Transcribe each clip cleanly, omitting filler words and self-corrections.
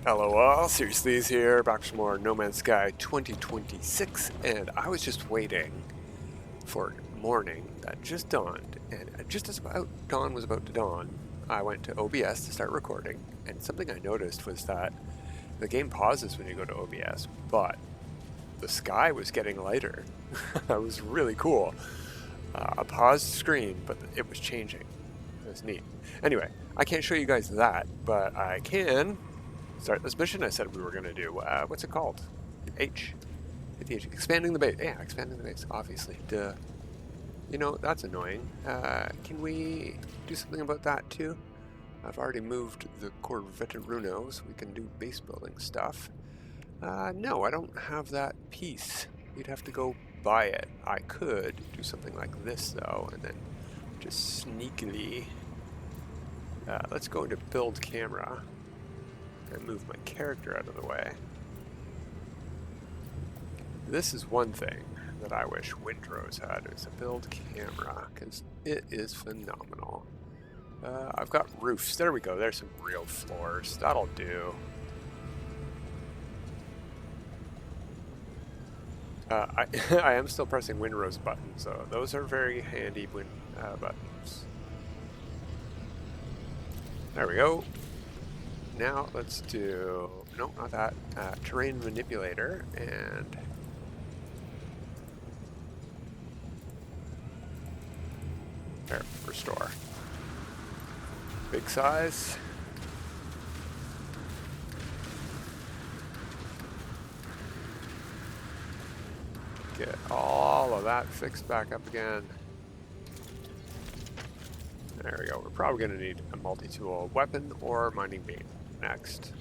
Hello all, Seriously is here, back for more No Man's Sky 2026, and I was just waiting for morning that just dawned, and just as dawn was about to dawn, I went to OBS to start recording, and something I noticed was that the game pauses when you go to OBS, but the sky was getting lighter. That was really cool. A paused screen, but it was changing. It was neat. Anyway, I can't show you guys that, but I can start this mission I said we were going to do. What's it called? H. Hit the H. Expanding the base. Yeah, expanding the base, obviously. Duh. You know, that's annoying. Can we do something about that too? I've already moved the Corvette so we can do base building stuff. No, I don't have that piece. You'd have to go buy it. I could do something like this though, and then just sneakily. Let's go into build camera and move my character out of the way. This is one thing that I wish Windrose had, is a build camera, because it is phenomenal. I've got roofs. There we go. There's some real floors. That'll do. I am still pressing Windrose buttons, so those are very handy buttons. There we go. Now let's do, no, not that, terrain manipulator, and there, restore. Big size. Get all of that fixed back up again. There we go. We're probably going to need a multi-tool weapon or mining beam next.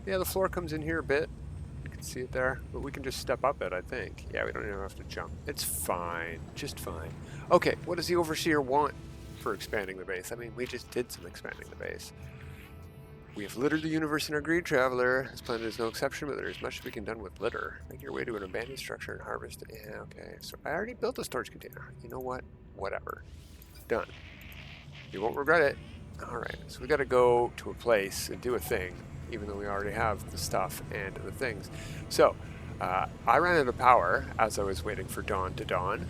Yeah, the floor comes in here a bit. You can see it there, but we can just step up it, I think. Yeah, we don't even have to jump. It's fine, just fine. Okay, what does the Overseer want for expanding the base? I mean, we just did some expanding the base. We have littered the universe in our greed, traveler. This planet is no exception, but there is much to be done with litter. Make your way to an abandoned structure and harvest it. Yeah, okay. So I already built a storage container. You know what? Whatever. Done. You won't regret it. Alright, so we gotta go to a place and do a thing, even though we already have the stuff and the things. So, I ran out of power as I was waiting for dawn to dawn,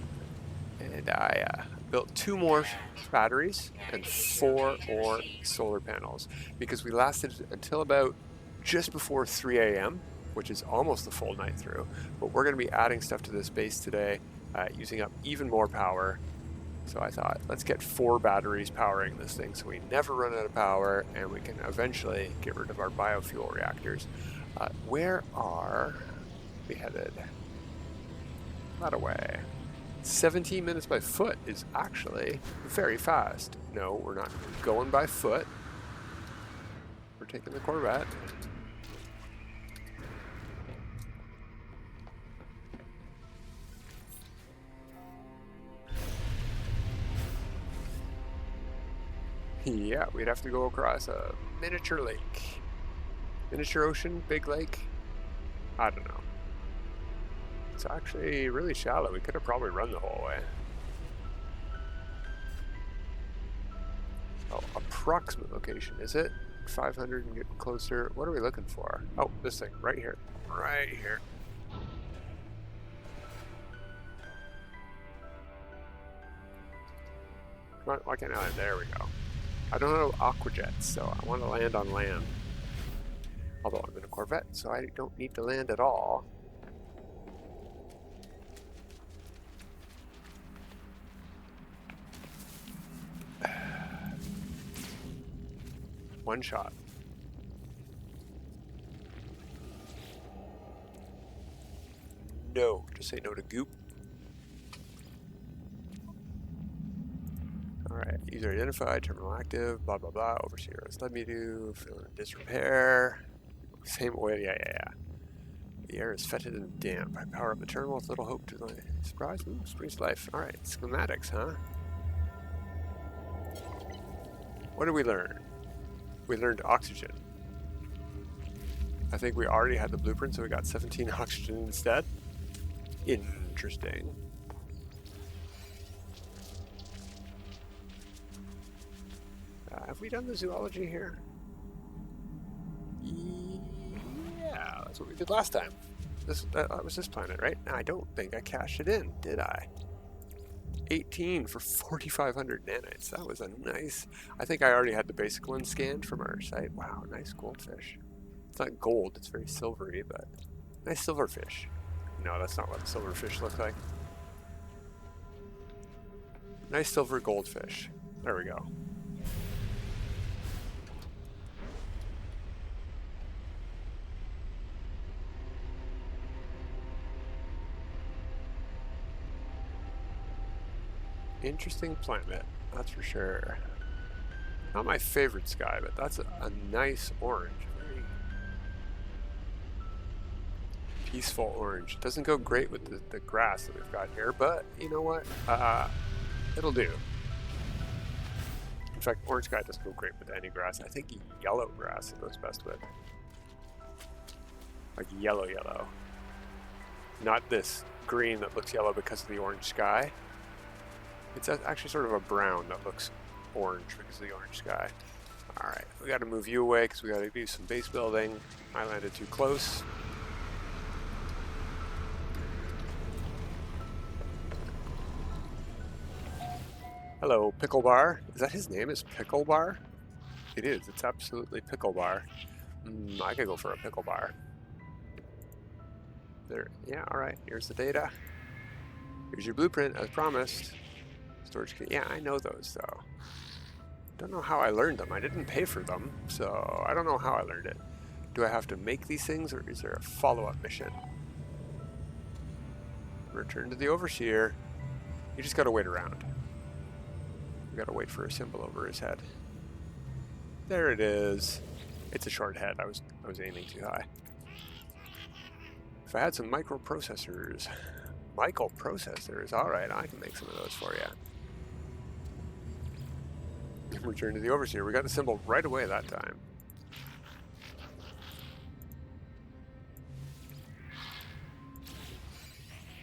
and I built 2 more batteries and 4 more solar panels, because we lasted until about just before 3 a.m., which is almost the full night through, but we're going to be adding stuff to this base today, using up even more power. So I thought, let's get 4 batteries powering this thing so we never run out of power, and we can eventually get rid of our biofuel reactors. Where are we headed? That away. 17 minutes by foot is actually very fast. No, we're not going by foot. We're taking the Corvette. Yeah, we'd have to go across a miniature lake. Miniature ocean, big lake? I don't know. It's actually really shallow. We could have probably run the whole way. Oh, approximate location, is it? 500 and getting closer. What are we looking for? Oh, this thing, right here. Right here. Come on, why can't I land? There we go. I don't know aquajets, so I want to land on land. Although I'm in a Corvette, so I don't need to land at all. One shot. No, just say no to goop. Alright, user identified, terminal active, blah blah blah, overseer has led me to fill in disrepair. Same way, yeah. The air is fetid and damp. I power up the terminal with little hope to surprise. Ooh, springs to life. Alright, schematics, huh? What did we learn? We learned oxygen. I think we already had the blueprint, so we got 17 oxygen instead. Interesting. Have we done the zoology here? Yeah, that's what we did last time. That was this planet, right? I don't think I cashed it in, did I? 18 for 4,500 nanites. That was a nice... I think I already had the basic one scanned from our site. Wow, nice goldfish. It's not gold, it's very silvery, but nice silverfish. No, that's not what silverfish look like. Nice silver goldfish. There we go. Interesting planet, that's for sure. Not my favorite sky, but that's a nice orange. Very peaceful orange. Doesn't go great with the grass that we've got here, but you know what? It'll do. In fact, orange sky doesn't go great with any grass. I think yellow grass it goes best with. Like yellow. Not this green that looks yellow because of the orange sky. It's actually sort of a brown that looks orange because of the orange sky. Alright, we got to move you away because we got to do some base building. I landed too close. Hello, Pickle Bar. Is that his name? Is Pickle Bar? It is. It's absolutely Pickle Bar. I could go for a Pickle Bar. There. Yeah, alright. Here's the data. Here's your blueprint, as promised. Storage key. Yeah, I know those, though. Don't know how I learned them. I didn't pay for them, so I don't know how I learned it. Do I have to make these things, or is there a follow-up mission? Return to the Overseer. You just gotta wait around. We gotta wait for a symbol over his head. There it is. It's a short head. I was aiming too high. If I had some microprocessors. Microprocessors. Alright, I can make some of those for you. Return to the Overseer. We got a symbol right away that time.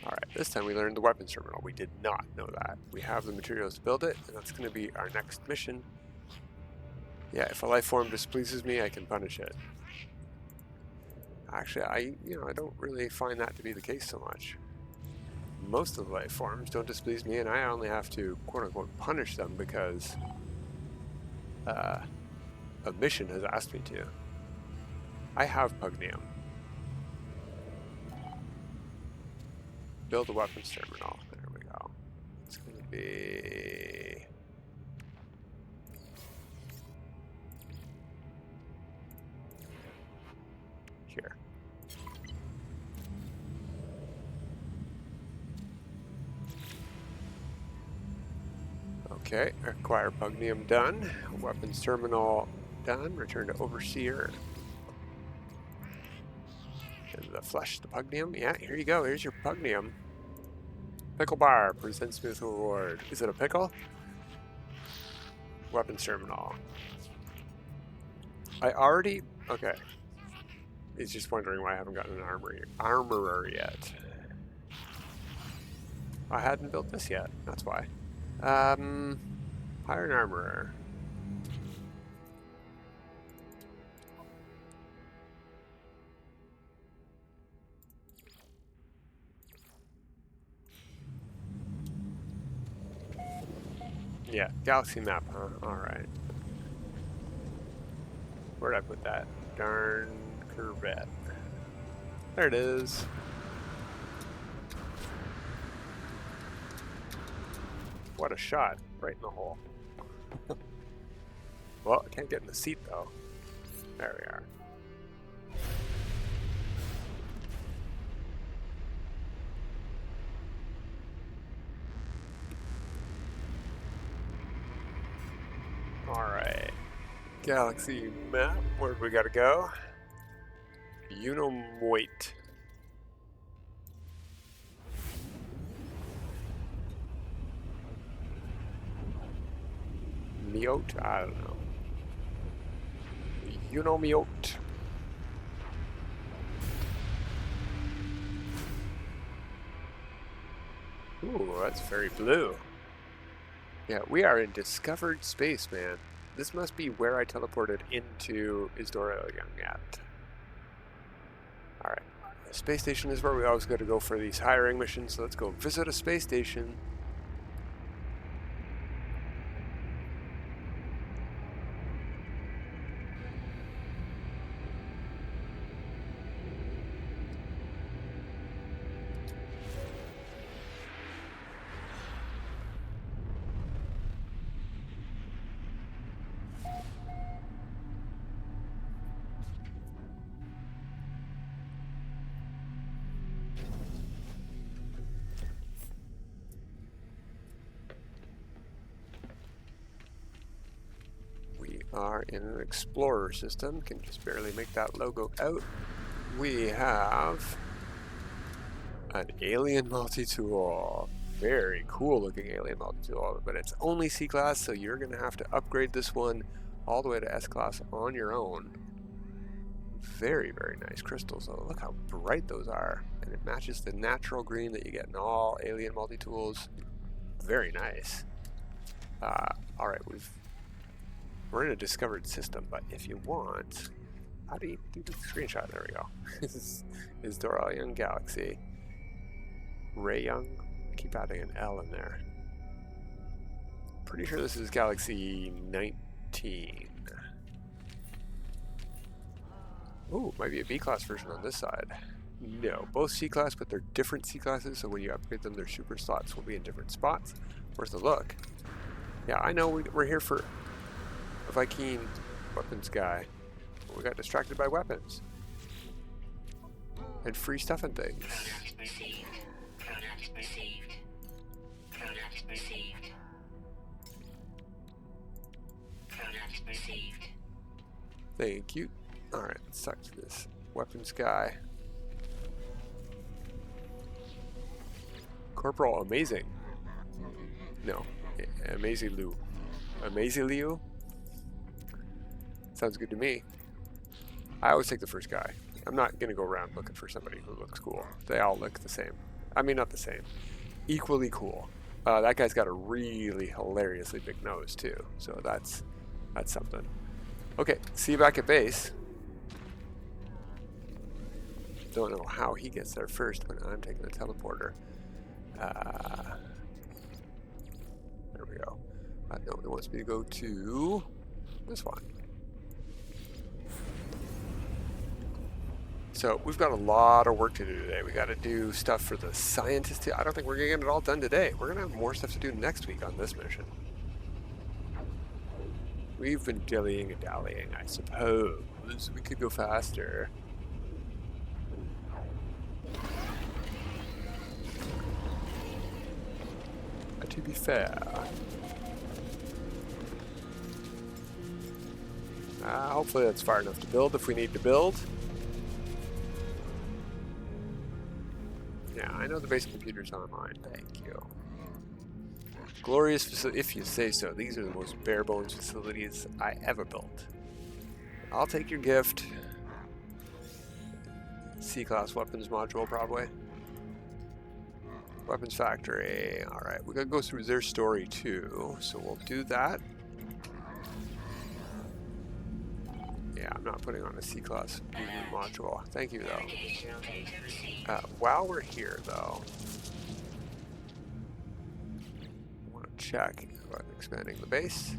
Alright, this time we learned the weapons terminal. We did not know that. We have the materials to build it, and that's going to be our next mission. Yeah, if a life form displeases me, I can punish it. Actually, I don't really find that to be the case so much. Most of the life forms don't displease me, and I only have to quote-unquote punish them because a mission has asked me to. I have Pugnium. Build a weapons terminal. There we go. It's going to be... here. Okay, acquire Pugnium done. Weapons terminal done. Return to Overseer. And the flesh, the Pugnium. Yeah, here you go. Here's your Pugnium. Pickle Bar presents me with a reward. Is it a pickle? Weapons terminal. I already... Okay. He's just wondering why I haven't gotten an armorer yet. I hadn't built this yet. That's why. Hire an armorer. Yeah, galaxy map, huh? Alright. Where'd I put that? Darn Corvette. There it is. What a shot. Right in the hole. Well, I can't get in the seat, though. There we are. Alright. Galaxy map. Where do we gotta go? Unimoit. Miote? I don't know. Miote. Ooh, that's very blue. Yeah, we are in discovered space, man. This must be where I teleported into Isdora Youngat. Alright. The space station is where we always got to go for these hiring missions, so let's go visit a space station. Are in an explorer system. Can just barely make that logo out. We have an alien multi-tool. Very cool looking alien multi-tool, but it's only C-class, so you're gonna have to upgrade this one all the way to S-class on your own. Very, very nice crystals though. Look how bright those are, and it matches the natural green that you get in all alien multi-tools. Very nice. All right, we're in a discovered system, but if you want, how do you do the screenshot? There we go. This is Dora Young Galaxy. Ray Young. I keep adding an L in there. Pretty sure this is Galaxy 19. Ooh, might be a B-class version on this side. No, both C-class, but they're different C-classes, so when you upgrade them, their super slots will be in different spots. Worth a look. Yeah, I know we're here for a Viking weapons guy. We got distracted by weapons. And free stuff and things. Product received. Product received. Product received. Product received. Thank you. Alright, let's talk to this weapons guy. Corporal Amazing. No, Amazing Lou. Amazing Lou? Sounds good to me. I always take the first guy. I'm not going to go around looking for somebody who looks cool. They all look the same. I mean, not the same. Equally cool. That guy's got a really hilariously big nose, too. So that's something. Okay, see you back at base. Don't know how he gets there first when I'm taking the teleporter. There we go. No, it wants me to go to this one. So we've got a lot of work to do today. We got to do stuff for the scientists. I don't think we're going to get it all done today. We're going to have more stuff to do next week on this mission. We've been dillying and dallying, I suppose. We could go faster. But to be fair, hopefully that's far enough to build if we need to build. Yeah, I know the base computer's online. Thank you. Glorious facility, if you say so. These are the most bare bones facilities I ever built. I'll take your gift. C-class weapons module, probably. Weapons factory. Alright, we gotta go through their story too, so we'll do that. Yeah, I'm not putting on a C-class module. Thank you, though. While we're here, though, I want to check about expanding the base.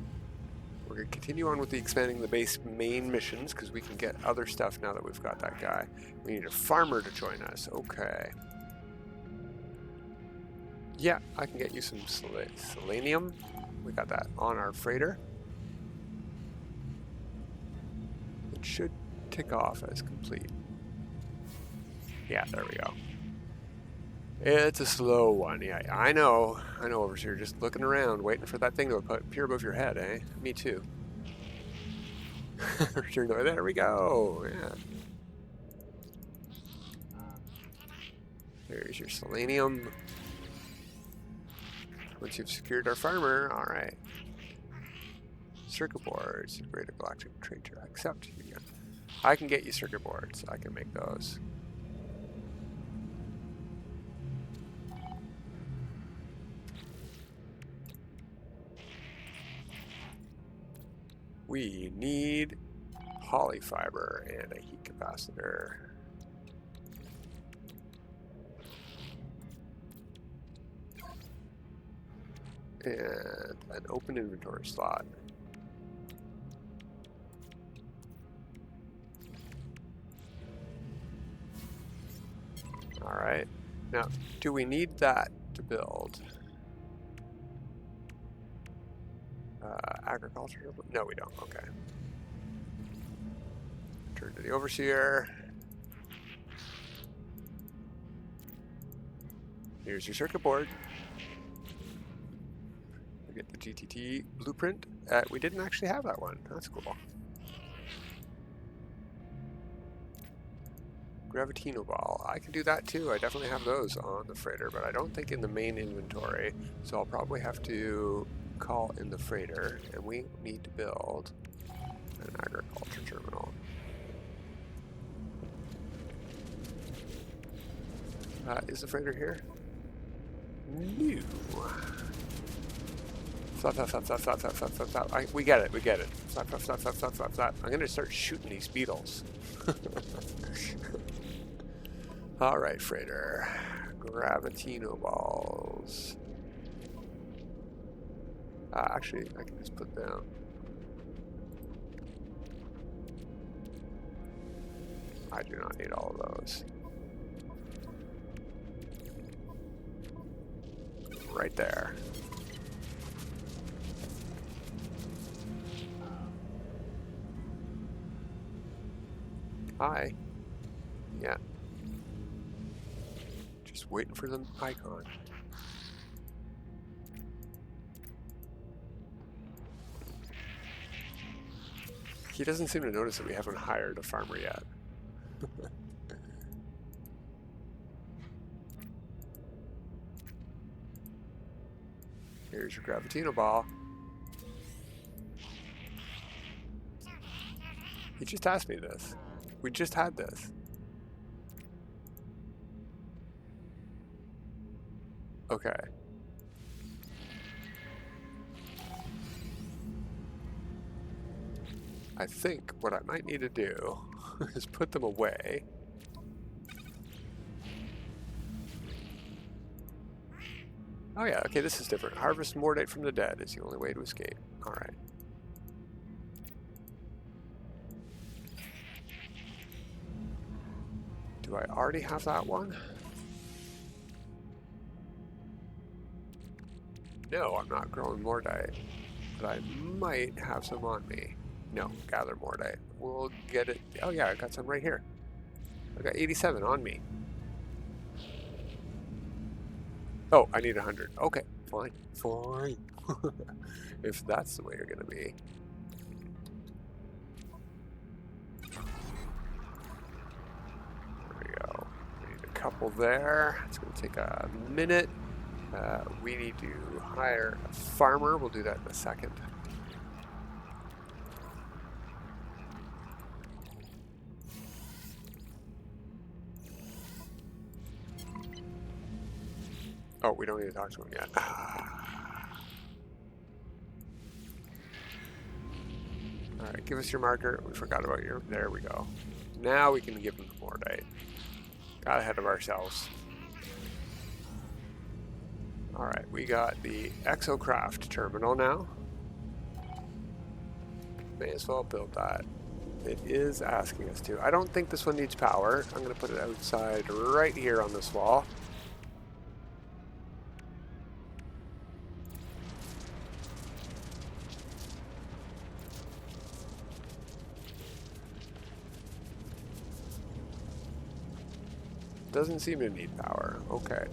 We're going to continue on with the expanding the base main missions, because we can get other stuff now that we've got that guy. We need a farmer to join us. Okay. Yeah, I can get you some selenium. We got that on our freighter. It should tick off as complete. Yeah, there we go. It's a slow one. Yeah, I know Overseer, just looking around, waiting for that thing to appear above your head, eh? Me too. There we go. Yeah. There's your selenium. Once you've secured our farmer, alright. Circuit boards, greater galactic trader, accept. I can get you circuit boards. I can make those. We need polyfiber and a heat capacitor. And an open inventory slot. Alright. Now, do we need that to build? Agriculture? No, we don't. Okay. Turn to the overseer. Here's your circuit board. We get the GTT blueprint. We didn't actually have that one. That's cool. Gravitino ball. I can do that too. I definitely have those on the freighter, but I don't think in the main inventory. So I'll probably have to call in the freighter, and we need to build an agriculture terminal. Is the freighter here? No. Flap, flap, flap, flap, flap, flap, flap, flap, flap. We get it, we get it. Flap, flap, flap, flap, flap, flap, flap. I'm gonna start shooting these beetles. Alright, freighter. Gravitino balls. Actually, I can just put down. I do not need all of those. Right there. Hi. Yeah. Just waiting for the icon. He doesn't seem to notice that we haven't hired a farmer yet. Here's your Gravitino ball. He just asked me this. We just had this. Okay. I think what I might need to do is put them away. Oh yeah, okay, this is different. Harvest mordate from the dead is the only way to escape. Alright. Do I already have that one? No, I'm not growing mordite, but I might have some on me. No, gather mordite. We'll get it. Oh yeah, I got some right here. I got 87 on me. Oh, I need 100. Okay, fine, fine. If that's the way you're gonna be. There we go. We need a couple there. It's gonna take a minute. We need to hire a farmer. We'll do that in a second. Oh, we don't need to talk to him yet. Alright, give us your marker. We forgot about your... There we go. Now we can give him the mordite. Got ahead of ourselves. Alright, we got the Exocraft terminal now. May as well build that. It is asking us to. I don't think this one needs power. I'm going to put it outside right here on this wall. Doesn't seem to need power. Okay.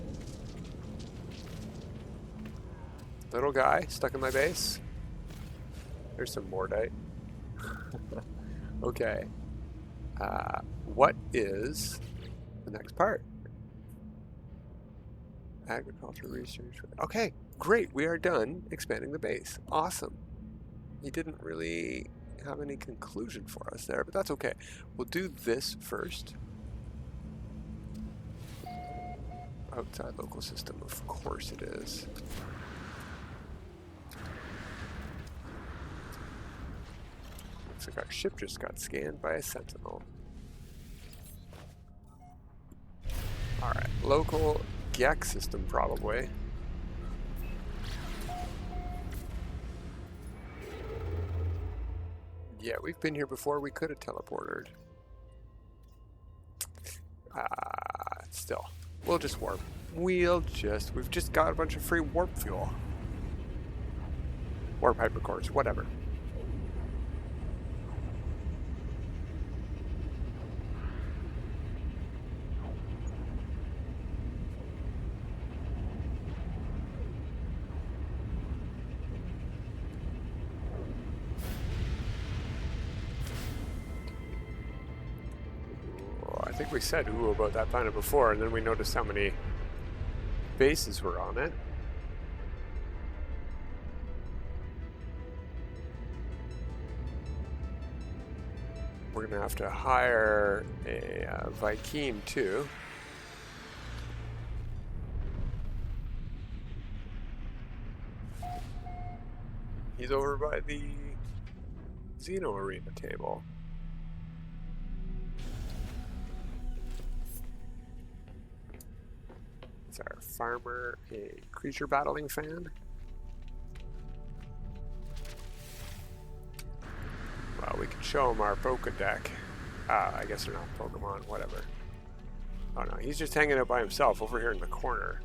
Little guy stuck in my base. There's some mordite. Okay. What is the next part? Agriculture research. Okay, great. We are done expanding the base. Awesome. He didn't really have any conclusion for us there, but that's okay. We'll do this first. Outside local system, of course it is. Looks like our ship just got scanned by a sentinel. Alright, local GEC system probably. Yeah, we've been here before. We could have teleported. Still, we'll just warp. We've just got a bunch of free warp fuel. Warp hypercores, whatever. I think we said ooh about that planet before, and then we noticed how many bases were on it. We're gonna have to hire a Viking too. He's over by the Xeno Arena table. It's our farmer, a creature battling fan. Well, we can show him our Poké deck. I guess they're not Pokemon, whatever. Oh no, he's just hanging out by himself over here in the corner.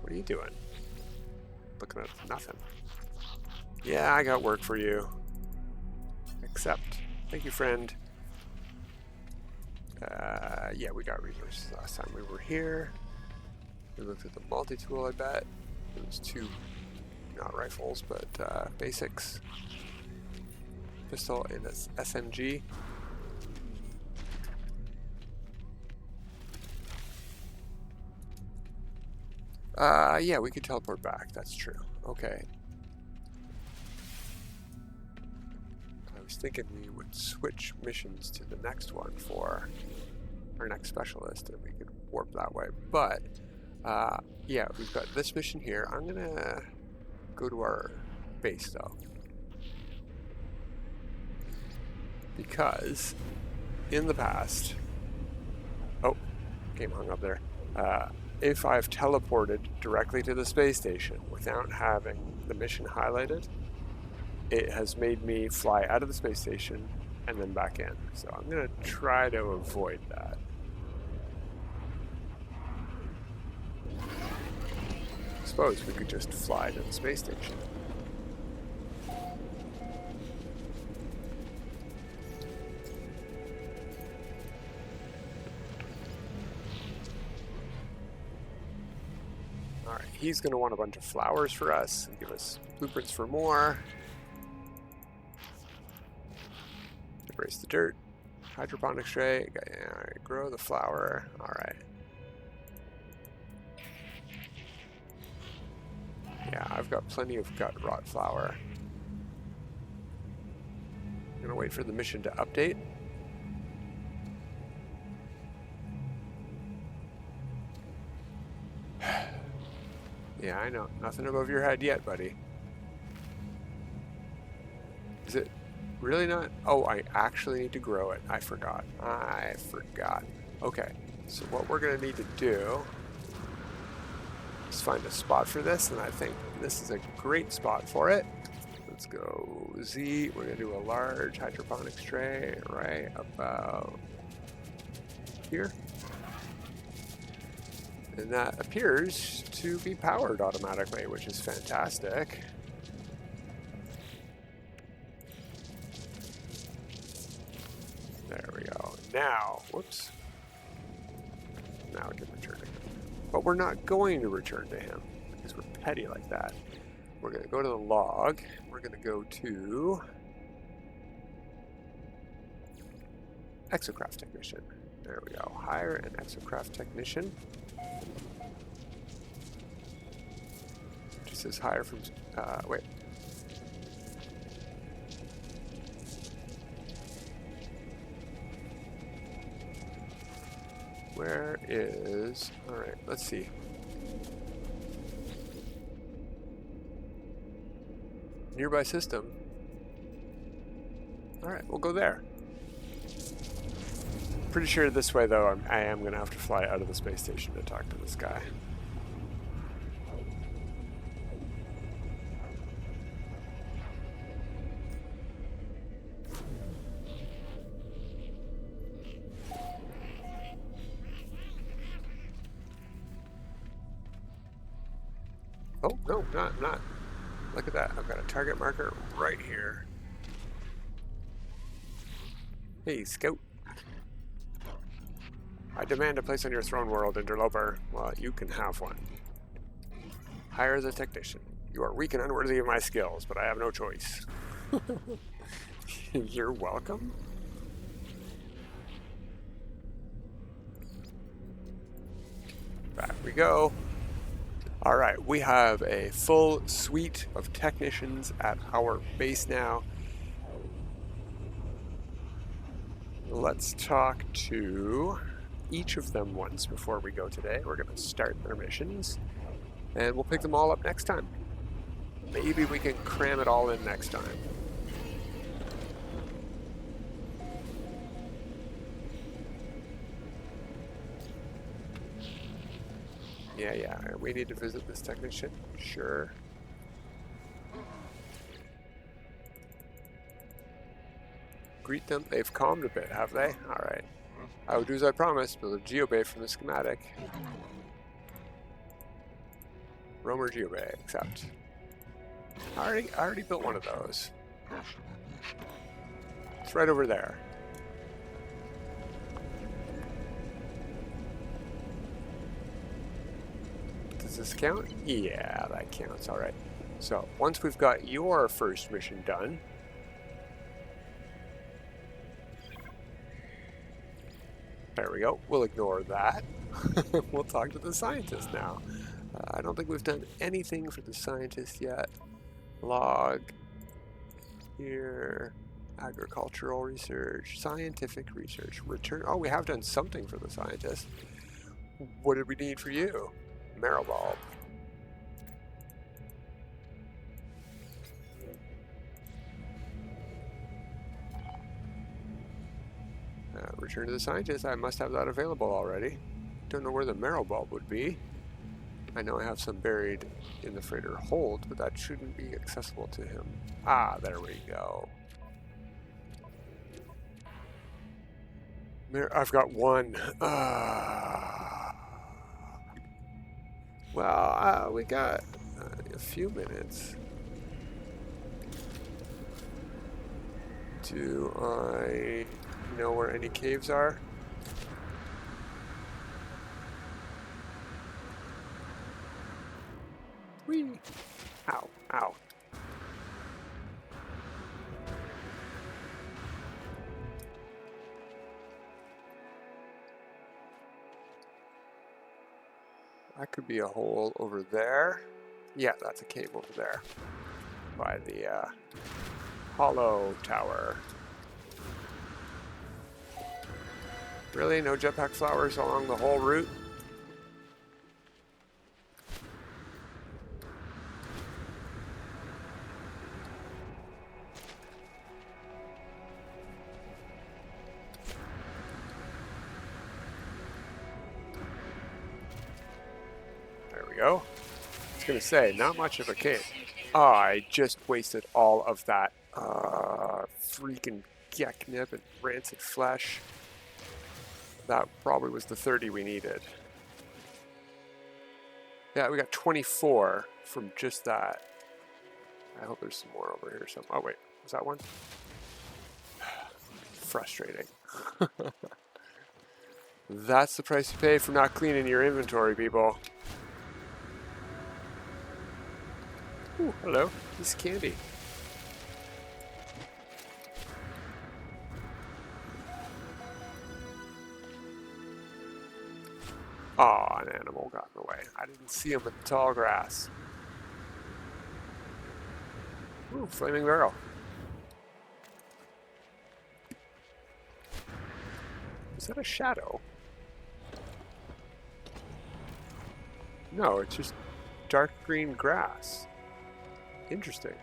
What are you doing? Looking at nothing. Yeah, I got work for you. Accept. Thank you, friend. Yeah, we got resources last time we were here. We looked at the multi-tool, I bet. It was two, not rifles, but basics. Pistol and this SMG. Yeah, we could teleport back, that's true. Okay. I was thinking we would switch missions to the next one for our next specialist, and we could warp that way. But, yeah, we've got this mission here. I'm gonna go to our base, though. Because, in the past... Oh, game hung up there. If I've teleported directly to the space station without having the mission highlighted, it has made me fly out of the space station and then back in. So I'm going to try to avoid that. I suppose we could just fly to the space station. Alright, he's going to want a bunch of flowers for us and give us blueprints for more. Embrace the dirt. Hydroponics tray. Alright, grow the flower. Alright. Yeah, I've got plenty of gut rot flower. I'm gonna wait for the mission to update. Yeah, I know. Nothing above your head yet, buddy. Is it really not? Oh, I actually need to grow it. I forgot. Okay, so what we're going to need to do is find a spot for this, and I think this is a great spot for it. Let's go Z. We're going to do a large hydroponics tray right about here. And that appears to be powered automatically, which is fantastic. There we go. Now, whoops. Now we can return to him. But we're not going to return to him because we're petty like that. We're going to go to the log. We're going to go to Exocraft Technician. There we go. Hire an Exocraft Technician. Just says hire from, wait. Where is, all right, let's see. Nearby system. Alright, we'll go there. Pretty sure this way, though, I am going to have to fly out of the space station to talk to this guy. Oh, no, not. Look at that. I've got a target marker right here. Hey, Scout. I demand a place on your throne world, interloper. Well, you can have one. Hire the technician. You are weak and unworthy of my skills, but I have no choice. You're welcome? Back we go. Alright, we have a full suite of technicians at our base now. Let's talk to each of them once before we go today. We're going to start their missions, and we'll pick them all up next time. Maybe we can cram it all in next time. Yeah, we need to visit this technician. Sure. Greet them. They've calmed a bit, have they? Alright. I will do as I promised, build a geobay from the schematic. Roamer geobay, accept. I already built one of those. It's right over there. Does this count? Yeah, that counts. Alright. So, once we've got your first mission done, there we go. We'll ignore that. We'll talk to the scientist now. I don't think we've done anything for the scientist yet. Log. Here. Agricultural research. Scientific research. Return. Oh, we have done something for the scientist. What did we need for you? Marrow bulb. Return to the scientist. I must have that available already. Don't know where the marrow bulb would be. I know I have some buried in the freighter hold, but that shouldn't be accessible to him. Ah, there we go. I've got one. Well, we got a few minutes. Do I know where any caves are? Whee! Ow, ow. That could be a hole over there. Yeah, that's a cave over there. By the hollow tower. Really? No jetpack flowers along the whole route? There we go. I was going to say, not much of a cave. Oh, I just wasted all of that freaking geknip and rancid flesh. That probably was the 30 we needed. Yeah, we got 24 from just that. I hope there's some more over here. Oh wait, was that one? Frustrating. That's the price you pay for not cleaning your inventory, people. Ooh, hello. This is candy. Aw, an animal got in the way. I didn't see him in the tall grass. Ooh, flaming barrel. Is that a shadow? No, it's just dark green grass. Interesting.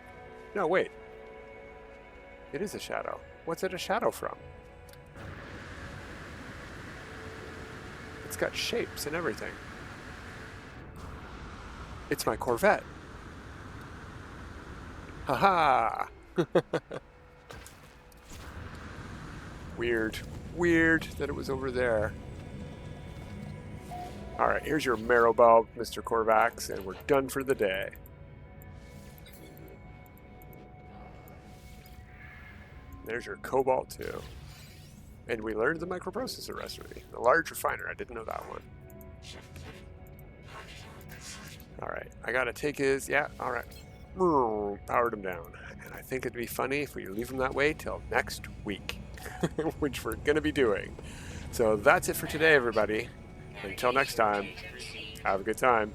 No, wait. It is a shadow. What's it a shadow from? It's got shapes and everything. It's my Corvette. Haha! Weird. Weird that it was over there. Alright, here's your marrow bulb, Mr. Corvax, and we're done for the day. There's your cobalt too. And we learned the microprocessor recipe. The large refiner, I didn't know that one. Alright, I gotta take his, yeah, alright. Powered him down. And I think it'd be funny if we leave him that way till next week. Which we're gonna be doing. So that's it for today, everybody. Until next time, have a good time.